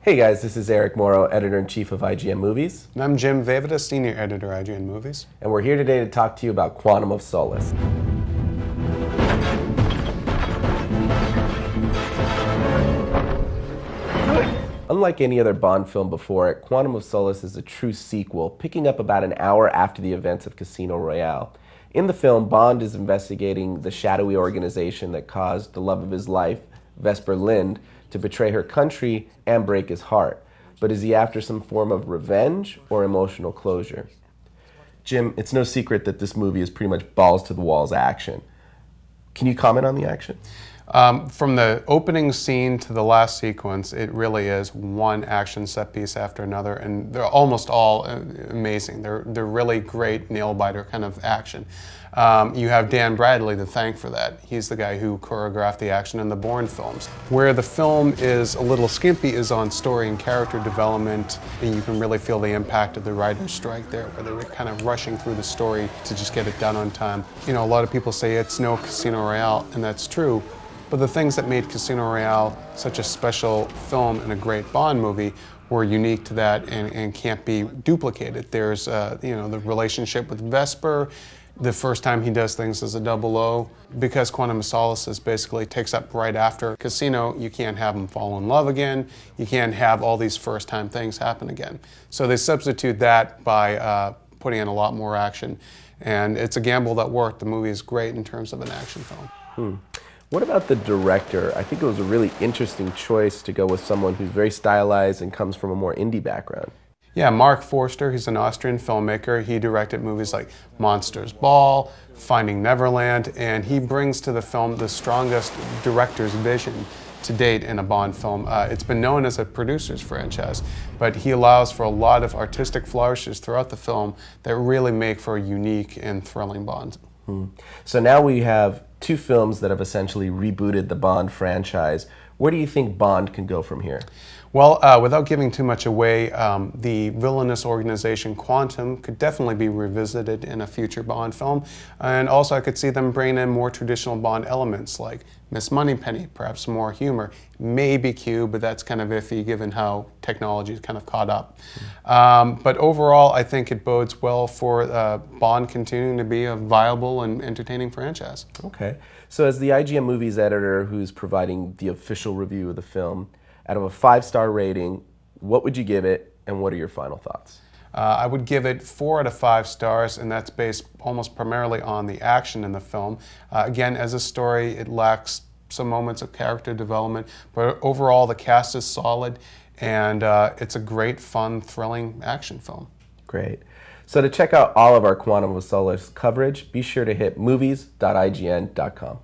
Hey guys, this is Eric Morrow, Editor-in-Chief of IGN Movies. And I'm Jim Vejvoda, Senior Editor, IGN Movies. And we're here today to talk to you about Quantum of Solace. Unlike any other Bond film before it, Quantum of Solace is a true sequel, picking up about an hour after the events of Casino Royale. In the film, Bond is investigating the shadowy organization that caused the love of his life, Vesper Lynd, to betray her country and break his heart. But is he after some form of revenge or emotional closure? Jim, it's no secret that this movie is pretty much balls to the walls action. Can you comment on the action? From the opening scene to the last sequence, it really is one action set piece after another, and they're almost all amazing. They're really great nail-biter kind of action. You have Dan Bradley to thank for that. He's the guy who choreographed the action in the Bourne films. Where the film is a little skimpy is on story and character development, and you can really feel the impact of the writer's strike there, where they're kind of rushing through the story to just get it done on time. You know, a lot of people say it's no Casino Royale, and that's true. But the things that made Casino Royale such a special film and a great Bond movie were unique to that and can't be duplicated. There's, you know, the relationship with Vesper, the first time he does things as a 00. Because Quantum of Solace is basically takes up right after Casino, you can't have him fall in love again. You can't have all these first-time things happen again. So they substitute that by putting in a lot more action. And it's a gamble that worked. The movie is great in terms of an action film. What about the director? I think it was a really interesting choice to go with someone who's very stylized and comes from a more indie background. Yeah, Mark Forster, he's an Austrian filmmaker. He directed movies like Monsters Ball, Finding Neverland, and he brings to the film the strongest director's vision to date in a Bond film. It's been known as a producer's franchise, but he allows for a lot of artistic flourishes throughout the film that really make for a unique and thrilling Bond. So now we have two films that have essentially rebooted the Bond franchise. Where do you think Bond can go from here? Well, without giving too much away, the villainous organization Quantum could definitely be revisited in a future Bond film. And also I could see them bringing in more traditional Bond elements like Miss Moneypenny, perhaps more humor, maybe Q, but that's kind of iffy given how technology is kind of caught up. But overall, I think it bodes well for Bond continuing to be a viable and entertaining franchise. Okay. So as the IGN Movies editor who's providing the official review of the film, out of a 5-star rating, what would you give it, and what are your final thoughts? I would give it 4 out of 5 stars, and that's based almost primarily on the action in the film. Again, as a story, it lacks some moments of character development, but overall the cast is solid, and it's a great, fun, thrilling action film. Great. So to check out all of our Quantum of Solace coverage, be sure to hit movies.ign.com.